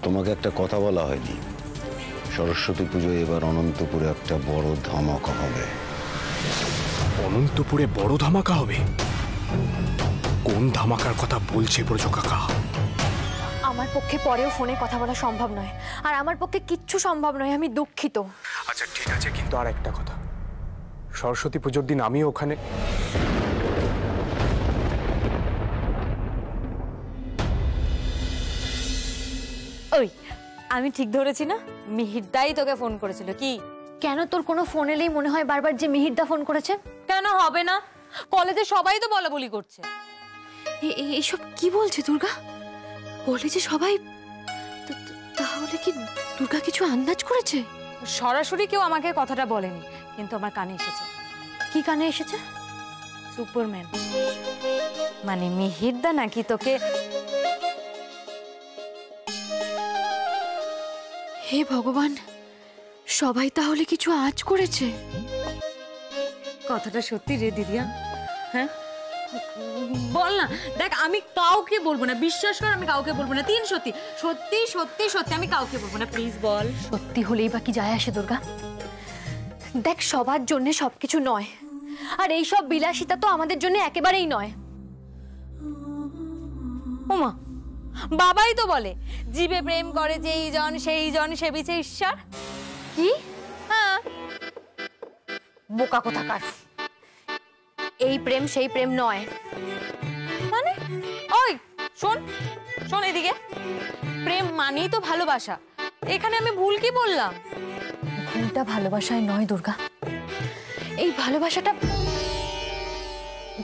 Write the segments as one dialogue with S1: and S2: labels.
S1: তোমাকে একটা কথা বলা হয়নি, সরস্বতী পুজোয় এবার অনন্তপুরে একটা বড় ধামাকা হবে।
S2: অনন্তপুরে বড় ধামাকা হবে? কোন ধামাকার কথা বলছে ব্রজ কাকা?
S3: আমার পক্ষে পরেও ফোনে কথা বলা সম্ভব নয়, আর আমার পক্ষে কিচ্ছু সম্ভব নয়, আমি দুঃখিত।
S2: আচ্ছা ঠিক আছে, কিন্তু আর একটা কথা, সরস্বতী পুজোর দিন আমিও ওখানে।
S4: ওই আমি ঠিক ধরেছি না? মিহিরদাই তোকে ফোন করেছিল কি?
S3: কেন তোর কোনো ফোন এলেই মনে হয় বারবার যে মিহিরদা ফোন করেছে?
S4: কেন হবে না? কলেজে সবাই তো বলাবলি করছে।
S3: এইসব কি বলছে দুর্গা? কলেজে সবাই? তাহলে কি দুর্গা কিছু আন্দাজ করেছে?
S4: সরাসরি কেউ আমাকে কথাটা বলেনি, কিন্তু আমার কানে এসেছে।
S3: কি কানে এসেছে?
S4: সুপারম্যান মানে মিহিরদা নাকি তোকে।
S3: হে ভগবান, সবাই তাহলে কিছু আজ করেছে।
S4: কথাটা সত্যি রে দিদিয়া? হ্যাঁ বল না। দেখ আমি কাউকে বলবো না, বিশ্বাস কর আমি কাউকে বলবো না। সত্যি সত্যি সত্যি সত্যি আমি কাউকে বলবো না, প্লিজ বল।
S3: সত্যি হলেই বা কি যায় আসে দুর্গা? দেখ সবার জন্য সবকিছু নয়, আর এইসব বিলাসিতা তো আমাদের জন্য একেবারেই নয়।
S4: ওমা, বাবাই তো বলে জীবে প্রেম করে যেই জন সেই জন সেবিছে ঈশ্বর।
S3: কি?
S4: হ্যাঁ।
S3: বোকা কোথাকার। এই প্রেম সেই প্রেম নয়।
S4: মানে ওই শোন শোন এদিকে, প্রেম মানেই তো ভালোবাসা। এখানে আমি ভুল কি বললাম?
S3: ভুলটা ভালোবাসায় নয় দুর্গা, এই ভালোবাসাটা।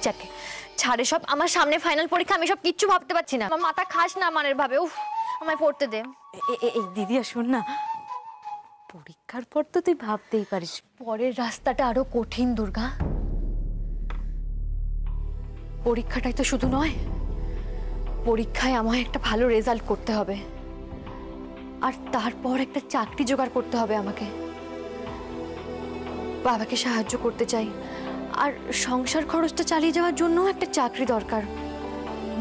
S3: যাকে ছাড়ে সব, আমার সামনে ফাইনাল পরীক্ষা, আমি সব কিচ্ছু ভাবতে পারছি না। আমার মাথা খাস না মানের ভাবে। উফ, আমায় পড়তে দে।
S4: এই দিদিয়া শোন না, পরীক্ষার পর তো তুই ভাবতেই পারিস।
S3: পরের রাস্তাটা আরো কঠিন দুর্গা। পরীক্ষাটাই তো শুধু নয়, পরীক্ষায় আমায় একটা ভালো রেজাল্ট করতে হবে, আর তারপর একটা চাকরি জোগাড় করতে হবে আমাকে। বাবাকে সাহায্য করতে চাই, আর সংসার খরচটা চালিয়ে যাওয়ার জন্য একটা চাকরি দরকার।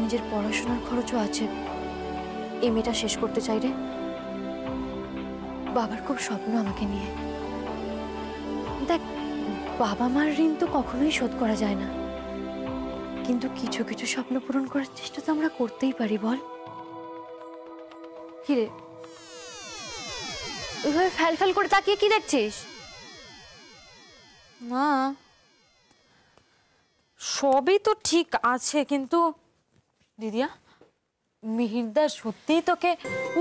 S3: নিজের পড়াশোনার খরচও আছে। এমএটা শেষ করতে চাই রে। বাবার খুব স্বপ্ন আমাকে নিয়ে। দেখ, বাবা মার ঋণ তো কখনোই শোধ করা যায় না, কিন্তু কিছু কিছু স্বপ্ন পূরণ করার চেষ্টা তো আমরা করতেই পারি, বল? কি রে, ওইভাবে ফ্যাল ফ্যাল করে তাকিয়ে কি দেখছিস?
S4: না, সবই তো ঠিক আছে, কিন্তু দিদিয়া মিহিরদা সত্যিই তোকে।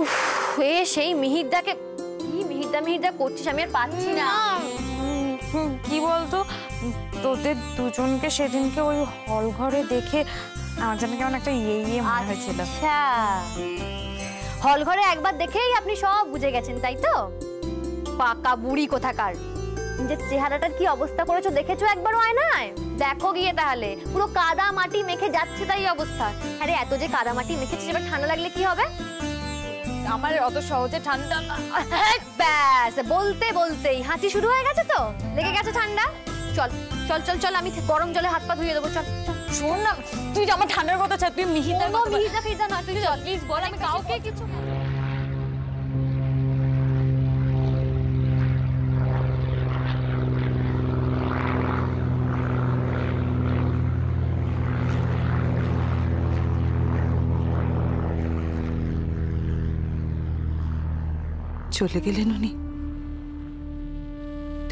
S3: উফ, সেই মিহিরদাকে কি মিহিরদা মিহিরদা করছিস, আমি আর পাচ্ছি না।
S4: কি বলতো, তোদের দুজনকে সেদিনকে ওই হল ঘরে দেখে আমার যেন কেমন একটা ইয়ে মনে হয়েছিল।
S3: আচ্ছা, হল ঘরে একবার দেখেই আপনি সব বুঝে গেছেন, তাই তো? পাকা বুড়ি কোথাকার। নিজের চেহারাটার কি অবস্থা করেছো দেখেছো একবারও আয়নায়? দেখো গিয়ে তাহলে, পুরো কাদা মাটি মেখে যাচ্ছে তাই অবস্থা। আরে এত যে কাদা মাটি মেখেছিস, এবার ঠান্ডা লাগলে কি হবে?
S4: আমার অত সহজে ঠান্ডা।
S3: ব্যাস, বলতে বলতেই হাঁচি শুরু হয়ে গেছে তো, লেগে গেছে ঠান্ডা। চল চল চল চল, আমি গরম জলে হাত পা ধুয়ে দেবো। চল
S4: শোন না, তুই আমার ঠান্ডার কথা চাই, তুই মিহিরদার কথা।
S3: মিহিরদা ফিরদা নয়, তুই চল
S4: প্লিজ বল, আমি কাউকে কিছু।
S5: চলে গেলেন উনি।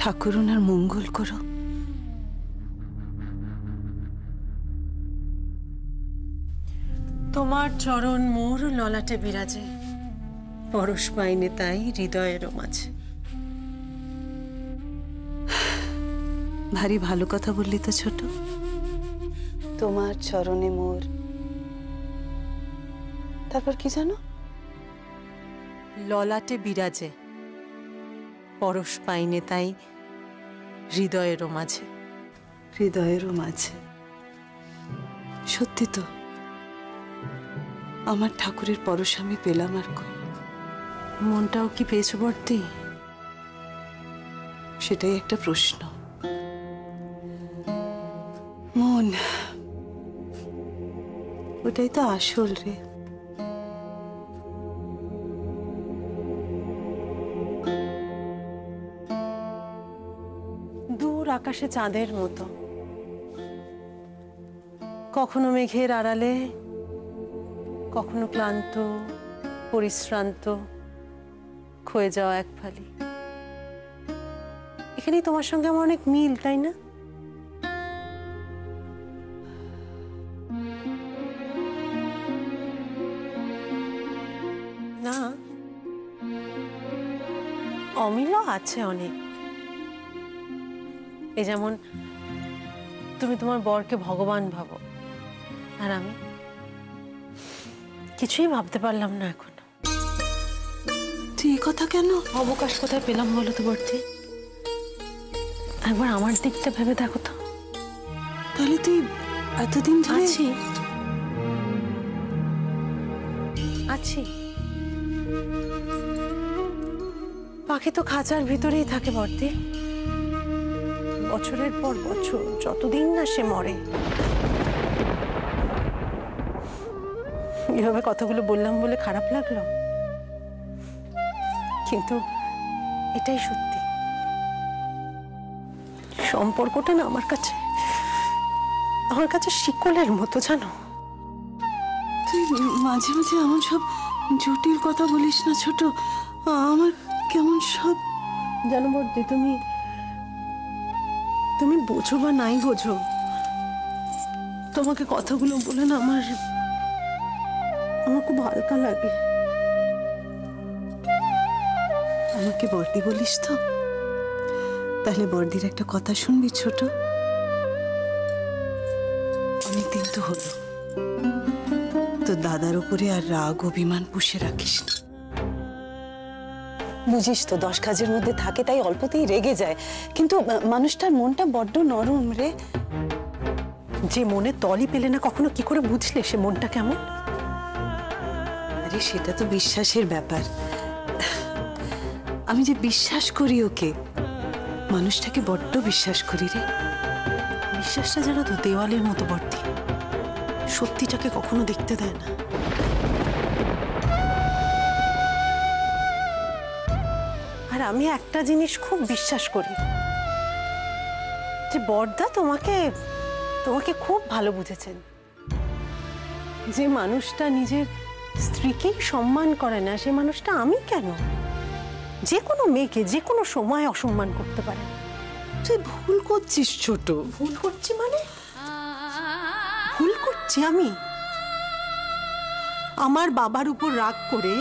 S5: ঠাকুর ওনার মঙ্গল করো।
S6: তোমার চরণ মোর ললাটে বিরাজে, পরশ পাইনে তাই হৃদয়েরও মাঝে।
S5: ভারী ভালো কথা বললি তো ছোট। তোমার চরণে মোর, তারপর কি জানো?
S6: ললাটে বিরাজে, পরশ পাইনে তাই হৃদয়েরও মাঝে।
S5: হৃদয়েরও মাঝে। সত্যি তো, আমার ঠাকুরের পরশ আমি পেলাম আর কই।
S6: মনটাও কি পেয়েছো বর্তি?
S5: সেটাই একটা প্রশ্ন। মন, ওটাই তো আসল রে।
S6: আকাশে চাঁদের মতো, কখনো মেঘের আড়ালে, কখনো ক্লান্ত পরিশ্রান্ত ক্ষয়ে যাওয়া এক ফালি। এখানেই তোমার সঙ্গে আমার অনেক মিল, তাই না? না, অমিলও আছে অনেক। এই যেমন তুমি তোমার বরকে ভগবান ভাবো, আর আমি কিছুই ভাবতে পারলাম না এখন।
S5: তুই এ কথা কেন?
S6: অবকাশ কোথায় পেলাম বলো তো বর্তি? একবার আমার দিকটা ভেবে দেখো তো।
S5: তাহলে তুই এতদিন ধরে
S6: আছি। পাখি তো খাঁচার ভিতরেই থাকে বর্তি, বছরের পর বছর, যতদিন না সে মরে। এভাবে কথাগুলো বললাম বলে খারাপ লাগলো, কিন্তু এটাই সত্যি। সম্পর্কটা না আমার কাছে শিকলের মতো, জানো?
S5: তুই মাঝে মাঝে এমন সব জটিল কথা বলিস না ছোট। আমার কেমন সব
S6: জানো বর্দি, তুমি বোঝো বা নাই বোঝো, তোমাকে কথাগুলো বলে না আমার খুব হালকা লাগে।
S5: আমাকে বর্দি বলিস তো? তাহলে বর্দির একটা কথা শুনবি ছোট? অনেকদিন তো হলো, তোর দাদার উপরে আর রাগ অভিমান পুষে রাখিস না। বুঝিস তো, 10 কাজের মধ্যে থাকে তাই অল্পতেই রেগে যায়, কিন্তু মানুষটার মনটা বড্ড নরম রে।
S6: যে মনে তলই পেলে না কখনো, কি করে বুঝলে সে মনটা কেমন?
S5: আরে সেটা তো বিশ্বাসের ব্যাপার। আমি যে বিশ্বাস করি ওকে, মানুষটাকে বড্ড বিশ্বাস করি রে।
S6: বিশ্বাসটা জানো তো দেওয়ালের মতো বর্তি, সত্যিটাকে কখনো দেখতে দেয় না। আর আমি একটা জিনিস খুব বিশ্বাস করি, যে বড়দা তোমাকে খুব ভালো বুঝেছেন। যে মানুষটা নিজের স্ত্রীকেই সম্মান করে না, সে মানুষটা আমি কেন? যে কোনো মেয়েকে যে কোনো সময় অসম্মান করতে পারে।
S5: তুই ভুল করছিস ছোট।
S6: ভুল করছি মানে? ভুল করছি আমি? আমার বাবার উপর রাগ করে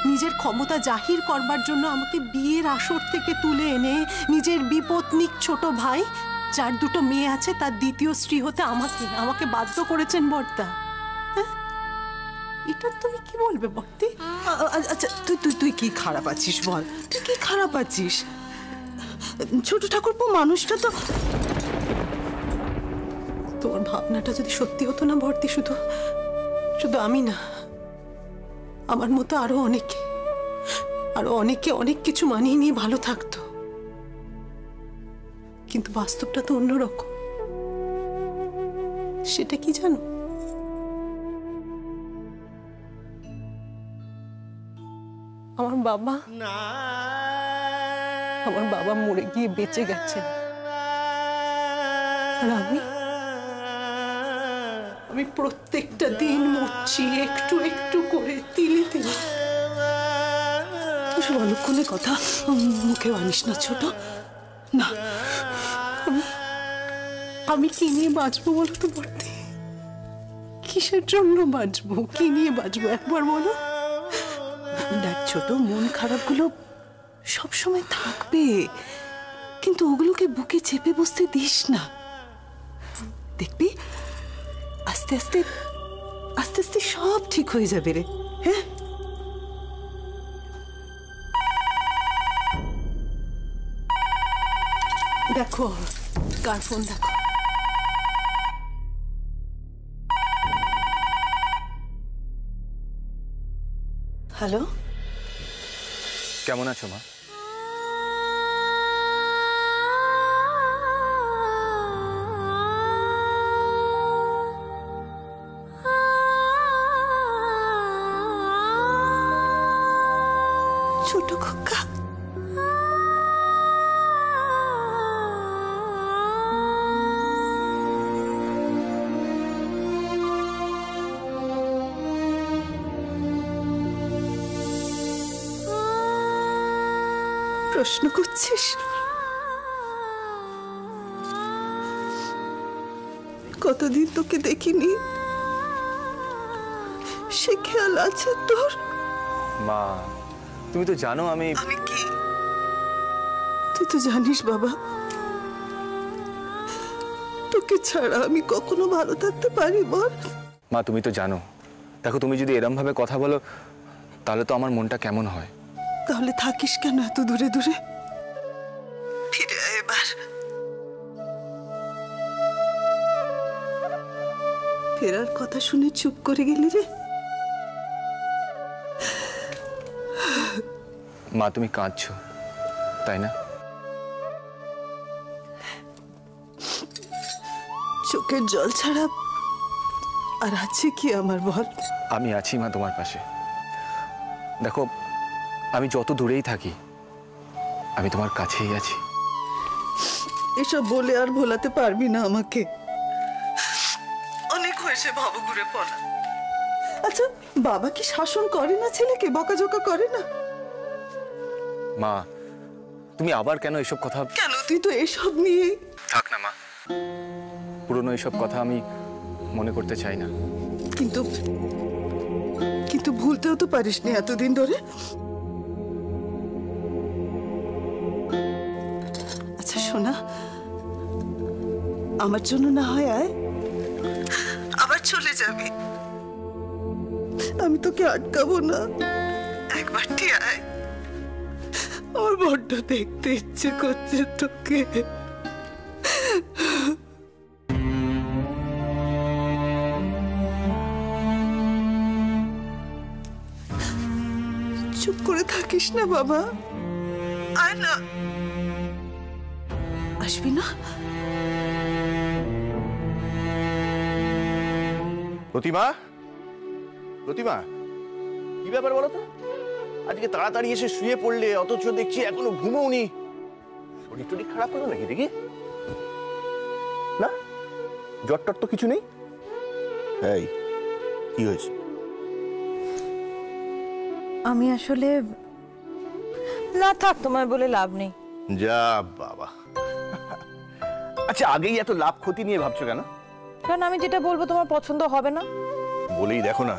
S6: নিজের ক্ষমতা জাহির করবার জন্য আমাকে বিয়ের আসর থেকে তুলে এনে নিজের বিপত্নিক ছোট ভাই, যার 2টো মেয়ে আছে, তার দ্বিতীয় স্ত্রী হতে আমাকে বাধ্য করেছেন বড়দা। হ্যাঁ, এটা তুমি কি বলবে বর্তি?
S5: আচ্ছা তুই কি খারাপ আছিস বল? তুই কি খারাপ আছিস? ছোট ঠাকুরপো মানুষটা তো...
S6: তোমার ভাবনাটা যদি সত্যি হতো না বর্তি, শুধু আমি না, আমার মতো আরো অনেকে অনেক কিছু মানিয়ে নিয়ে ভালো থাকতো, কিন্তু বাস্তবটা তো অন্যরকম। সেটা কি জানো? আমার বাবা মরে গিয়ে বেঁচে গেছেন, আর আমি প্রত্যেকটা দিন মরছি একটু একটু করে, তিলে তিলে।
S5: সব অলক্ষণের কথা মুখে আনিস না ছোট। না,
S6: আমি কি নিয়ে বাঁচবো বলো তো বর্তি? কিসের জন্য বাঁচবো, কি নিয়ে বাঁচবো একবার বলো?
S5: দেখ ছোট, মন খারাপগুলো সবসময় থাকবে, কিন্তু ওগুলোকে বুকে চেপে বসতে দিস না। দেখবি আস্তে আস্তে আস্তে আস্তে সব ঠিক হয়ে যাবে রে। হ্যাঁ,
S6: দেখো কার ফোন, দেখো।
S5: হ্যালো,
S2: কেমন আছো মা?
S5: ছোট খোকা, প্রশ্ন করছিস? কতদিন তোকে দেখিনি, সে খেয়াল আছে তোর?
S7: মা, তুমি তো জানো আমি
S5: কি? তুই তো জানিস বাবা, তোকে ছাড়া আমি কখনো ভালো থাকতে পারি বল?
S7: মা, তুমি তো জানো, দেখো তুমি যদি এরম ভাবে কথা বলো তাহলে তো আমার মনটা কেমন হয়।
S5: তাহলে থাকিস কেন এত দূরে দূরে? ফিরে আয় এবার। ফেরার কথা শুনে চুপ করে গেলি রে?
S7: মা, তুমি কাঁদছো তাই না?
S5: চোখের জল ছাড়া আর আছে কি আমার বল?
S7: আমি আছি মা তোমার পাশে। দেখো, আমি যত দূরেই থাকি আমি তোমার কাছেই আছি।
S5: এসব বলে আর ভোলাতে পারবি না আমাকে। অনেক হয়েছে ভবঘুরে পড়া। আচ্ছা, বাবা কি শাসন করে না ছেলেকে? বকাঝকা করে না?
S7: মা, তুমি আবার কেন এসব কথা?
S5: কেন? তুই তো এসব নিয়ে
S7: থাক না মা, পুরনো এসব কথা আমি মনে করতে চাই না।
S5: কিন্তু কিন্তু ভুলতেও তো পারিস না এতদিন ধরে। আচ্ছা সোনা, আমার জন্য না হয় আয়, আবার চলে যাবি, আমি তোকে আটকাবো না। একবারটি আয়, আমার বড্ড দেখতে ইচ্ছে করছে তোকে। চুপ করে থাকিস না বাবা, আয় না। আসবি না?
S8: প্রতিমা, প্রতিমা, কি ব্যাপার বলো তো? আজকে তাড়াতাড়ি এসে শুয়ে পড়লে, অথচ দেখছি এখনো ঘুমোওনি। শরীর টরীর খারাপ হলো নাকি দেখি? না, জ্বর টর তো কিছু নেই। এই, কি হয়েছে?
S4: আমি আসলে না, থাক, তোমায় বলে লাভ নেই।
S8: যা বাবা। আচ্ছা, আগেই এত লাভ ক্ষতি নিয়ে ভাবছো কেন?
S4: কারণ আমি যেটা বলবো তোমার পছন্দ হবে না।
S8: বলেই দেখো না।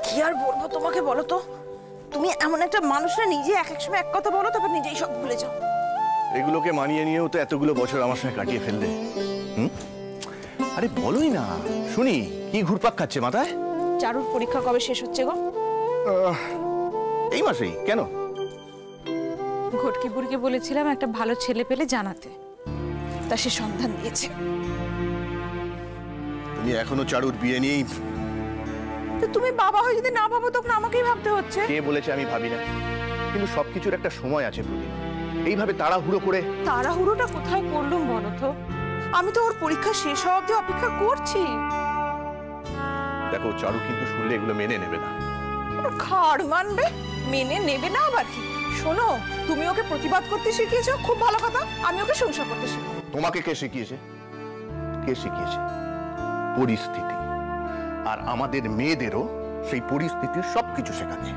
S9: কি আর বলবো তোমাকে বলো তো? তুমি এমন একটা মানুষ না, নিজে এক এক সময় এক কথা বলো, তারপর নিজেই সব ভুলে যাও।
S8: এগুলোকে মানিয়ে নিয়েও তো এতগুলো বছর আমার সঙ্গে কাটিয়ে ফেললে। আরে বলোই না, শুনি কি ঘুরপাক খাচ্ছে মাথায়?
S9: চারুর পরীক্ষা কবে শেষ হচ্ছে গো?
S8: এই মাসেই। কেন?
S9: ঘটকি বুড়িকে বলেছিলাম একটা ভালো ছেলে পেলে জানাতে, তা সে সন্ধান দিয়েছে।
S8: তুমি এখনো চারুর বিয়ে নিয়েই?
S9: তো তুমি বাবা হয়ে যদি না ভাবো তখন আমাকেই ভাবতে হচ্ছে।
S8: কে বলেছে আমি ভাবি না? কিন্তু সবকিছুর একটা সময় আছে প্রতিমা। এইভাবে তাড়াহুড়ো করে।
S9: তাড়াহুড়োটা কোথায় করলুম বলো তো? আমি তো ওর পরীক্ষা শেষ হওয়া অবধি অপেক্ষা করছি।
S8: দেখো, চারু কিন্তু শুনলে এগুলো মেনে নেবে না।
S9: খাড় মানবে, মেনে নেবে না আবার কি? শোনো, তুমি ওকে প্রতিবাদ করতে শিখিয়েছো, খুব ভালো কথা। আমি ওকে সংসার করতে শিখাবো।
S8: তোমাকে কে শিখিয়েছে? কে শিখিয়েছে? পরিস্থিতি। আর আমাদের মেয়েদেরও সেই পরিস্থিতির সবকিছু শেখাচ্ছে।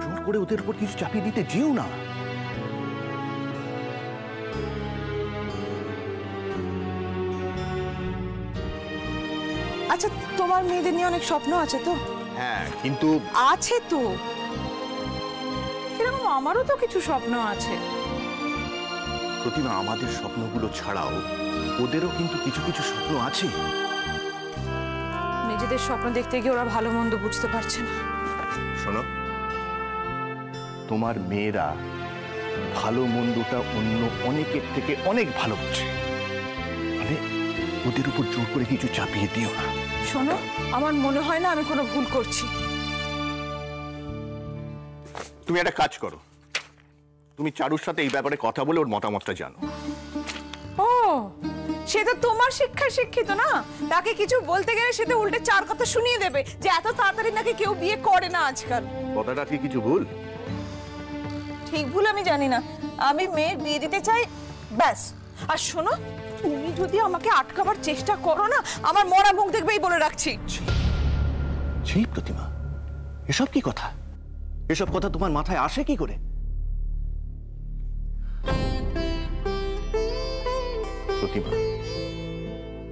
S8: জোর করে ওদের উপর কিছু চাপিয়ে দিতে যেও না।
S9: আচ্ছা, তোমার মেয়েদের নিয়ে অনেক স্বপ্ন আছে তো?
S8: হ্যাঁ, কিন্তু
S9: আছে তো, সেরকম আমারও তো কিছু স্বপ্ন আছে।
S8: প্রতিমা, আমাদের স্বপ্নগুলো ছাড়াও ওদেরও কিন্তু কিছু কিছু স্বপ্ন আছে।
S9: নিজেদের স্বপ্ন দেখতে গিয়ে ওরা ভালো মন্দ বুঝতে পারছে না।
S8: শোনো, তোমার মেয়েরা ভালো মন্দটা অন্য অনেকের থেকে অনেক ভালো বুঝে। মানে ওদের উপর জোর করে কিছু চাপিয়ে দিও না।
S9: শোনো, আমার মনে হয় না আমি কোনো ভুল করছি।
S8: তুমি একটা কাজ করো, তুমি চারুর সাথে এই ব্যাপারে কথা বলে ওর মতামতটা জানো।
S9: ও, সে তো তোমার শিক্ষায় শিক্ষিত না, তাকে কিছু বলতে গেলে সে তো উল্টে চার কথা শুনিয়ে দেবে যে এত তাড়াতাড়ি নাকি কেউ বিয়ে করে না আজকাল।
S8: কথাটা কি কিছু ভুল?
S9: ঠিক ভুল আমি জানি না, আমি মেয়ের বিয়ে দিতে চাই, ব্যাস। আর শোনো, তুমি যদি আমাকে আটকাবার চেষ্টা করো না, আমার মরা মুখ দেখবেই বলে রাখছি।
S8: সেই প্রতিমা, এসব কি কথা? এসব কথা তোমার মাথায় আসে কি করে? প্রতিমা,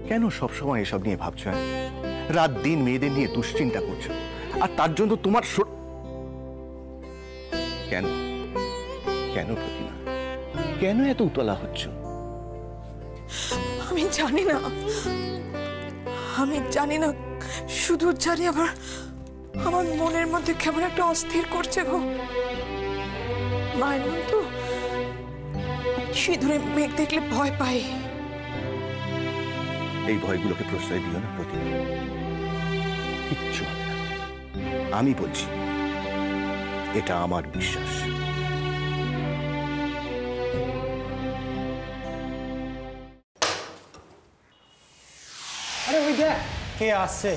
S8: কেন সবসময় এসব নিয়ে ভাবছো? রাত দিন মেয়েদের নিয়ে দুশ্চিন্তা করছো, আর তার জন্য তোমার কেন কেন প্রতিমা, কেন এত উতলা হচ্ছ?
S9: আমি জানি না, শুধু জানি আমার মনের মধ্যে কেমন একটা অস্থির করছে গো। মায়ের মন তো সিঁদুরে মেঘ দেখলে ভয় পাই।
S8: এই ভয়গুলোকে প্রশ্রয় দিও না প্রতিমা, কিচ্ছু হবে না। আমি বলছি, এটা আমার বিশ্বাস।
S10: আরে ওই দেখ কে আসছে।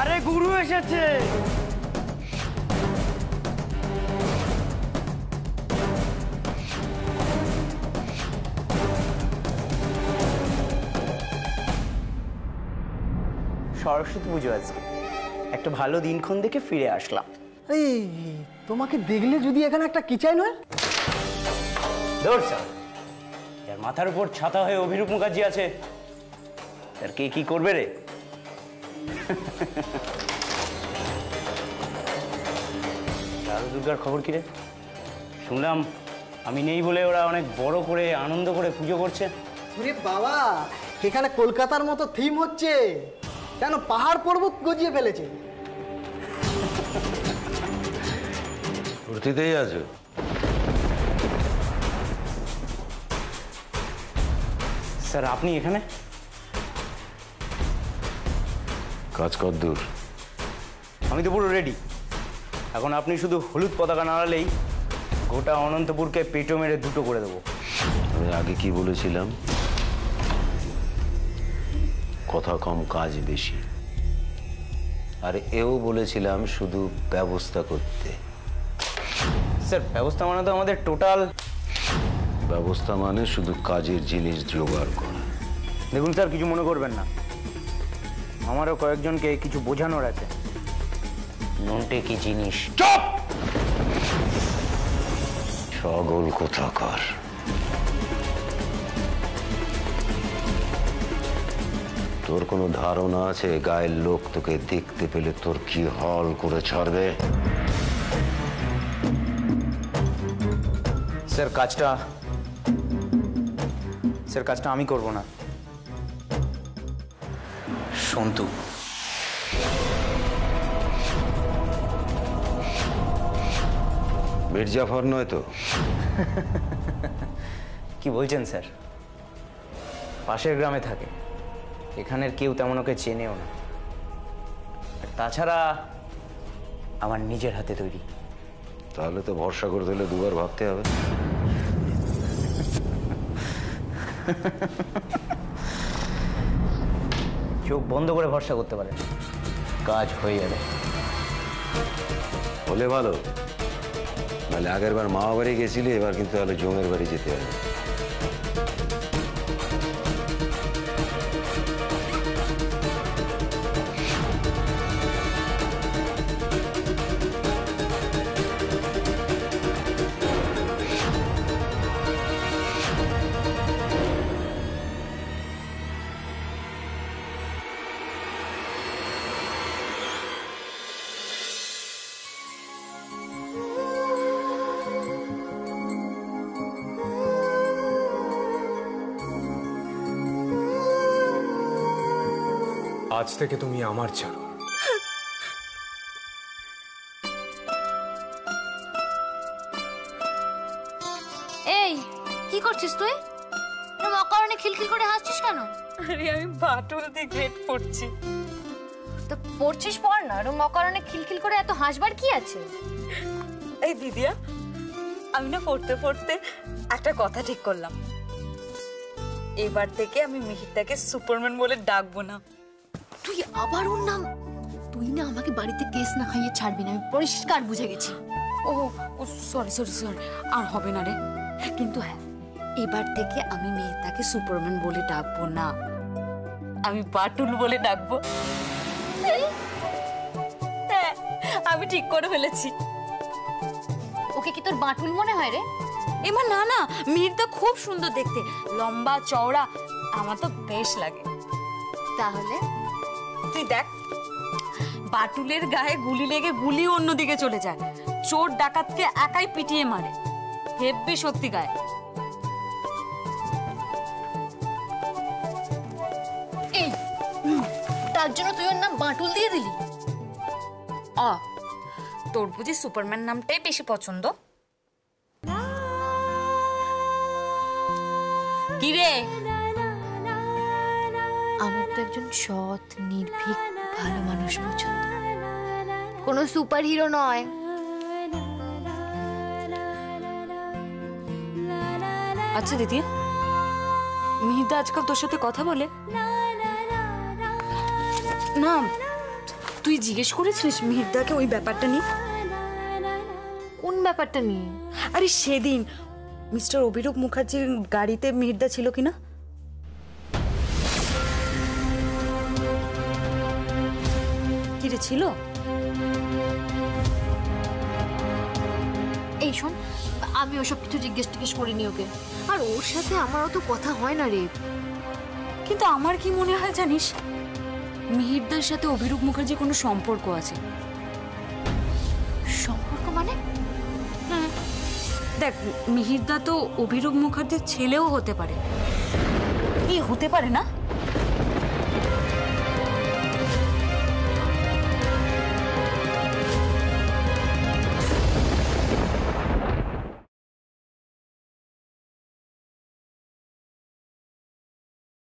S10: আরে গুরু এসেছে।
S11: সরস্বতী পুজো আজকে, একটা ভালো দিনক্ষণ দেখে ফিরে আসলাম।
S10: এই তোমাকে দেখলে যদি এখানে একটা কিচাইন হয়।
S11: ধর স্যার, এর মাথার উপর ছাতা হয়ে অভিরূপ মুখার্জি আছে, তার কে কি করবে রে? শারদ দুর্গার খবর কি রে? শুনলাম আমি নেই বলে ওরা অনেক বড় করে আনন্দ করে পুজো করছে।
S10: ওরে বাবা, এখানে কলকাতার মতো থিম হচ্ছে, কেন পাহাড় পর্বত গজিয়ে ফেলেছে।
S1: ফুর্তিতেই আছো?
S11: স্যার আপনি এখানে?
S1: কাজ কদ্দূর?
S11: আমি তো পুরো রেডি। এখন আপনি শুধু হলুদ পতাকা নাড়ালেই গোটা অনন্তপুরকে পেটো মেরে দুটো করে দেবো।
S1: আমি আগে কি বলেছিলাম? কথা কম কাজ বেশি। আর এও বলেছিলাম শুধু ব্যবস্থা করতে।
S11: স্যার ব্যবস্থা মানে তো আমাদের টোটাল।
S1: ব্যবস্থা মানে শুধু কাজের জিনিস জোগাড় করা।
S11: দেখুন স্যার, কিছু মনে করবেন না, আমারও কয়েকজনকে কিছু বোঝানোর আছে। নন্টে কি জিনিস?
S1: চুপ! ছগল কোথাকার। তোর কোনো ধারণা আছে গায়ের লোক তোকে দেখতে পেলে তোর কি হল করে ছাড়বে?
S11: স্যার কাজটা আমি করব না, সন্তু।
S1: মির্জাফর নয় তো?
S11: কি বলছেন স্যার? পাশের গ্রামে থাকে, এখানের কেউ তেমন ওকে চেনেও না। আর তাছাড়া আমার নিজের হাতে তৈরি।
S1: তাহলে তো ভরসা করতে হলে দুবার ভাবতে হবে।
S11: চোখ বন্ধ করে ভরসা করতে পারেন, কাজ হয়ে যাবে।
S1: হলে ভালো, নাহলে আগের বার মামা বাড়ি গেছিলি, এবার কিন্তু তাহলে জমের বাড়ি যেতে হবে।
S2: আজ থেকে তুমি আমার ছাড়ো।
S3: এই কি করছিস তুই? অকারণে খিলখিল করে হাসছিস কেন?
S4: আরে আমি বাটুল দিয়ে গ্রেড পড়ছি।
S3: তো পড়ছিস পড় না, রুম অকারণে খিলখিল করে এত হাসবার কি আছে?
S4: এই দিদিয়া, আমি না পড়তে পড়তে একটা কথা ঠিক করলাম, এবার থেকে আমি মিহিরটাকে সুপারম্যান বলে ডাকবো না।
S3: তুই আবার ওর নাম? তুই না আমাকে বাড়িতে কেস না খাইয়ে ছাড়বি না, আমি পরিষ্কার বুঝে গেছি।
S4: ও সরি সরি সরি, আর হবে না রে। কিন্তু হ্যাঁ, এবার থেকে আমি মেয়েটাকে সুপারম্যান বলে ডাকবো না, আমি বাটুল বলে ডাকবো। হ্যাঁ, আমি ঠিক করে ফেলেছি।
S3: ওকে কি তোর বাটুল মনে হয় রে?
S4: এবার না না, মিহিরটা খুব সুন্দর দেখতে, লম্বা চওড়া, আমার তো বেশ লাগে।
S3: তাহলে
S4: তুই দেখ, বাটুলের গায়ে গুলি লেগে গুলি অন্যদিকে চলে যায়, চোর ডাকাতকে একাই পিটিয়ে মারে, হেব্বি সত্যি গায়ে।
S3: এই তার জন্য তুই ওর নাম বাটুল দিয়ে দিলি?
S4: তোর বুঝি সুপারম্যান নামটাই বেশি পছন্দ? কি রে?
S3: আমার তো একজন সৎ নির্ভীক ভালো মানুষ পছন্দ, কোনো সুপার হিরো নয়।
S4: আচ্ছা দিদি, মিহিরদা আজকাল তোর সাথে কথা বলে না? তুই জিজ্ঞেস করেছিলিস মিহিরদাকে ওই ব্যাপারটা নিয়ে?
S3: কোন ব্যাপারটা নিয়ে?
S4: আরে সেদিন মিস্টার অভিরূপ মুখার্জির গাড়িতে মিহিরদা ছিল কিনা? কি রে ছিল?
S3: এই শোন, আমি ওসব কিছু জিজ্ঞেস করিনি ওকে, আর ওর সাথে আমার অত কথা হয় না রে।
S4: কিন্তু আমার কি মনে হয় জানিস, মিহিরদার সাথে অভিরূপ মুখার্জির কোনো সম্পর্ক আছে।
S3: সম্পর্ক মানে?
S4: দেখ, মিহিরদা তো অভিরূপ মুখার্জির ছেলেও হতে পারে। কি হতে পারে না?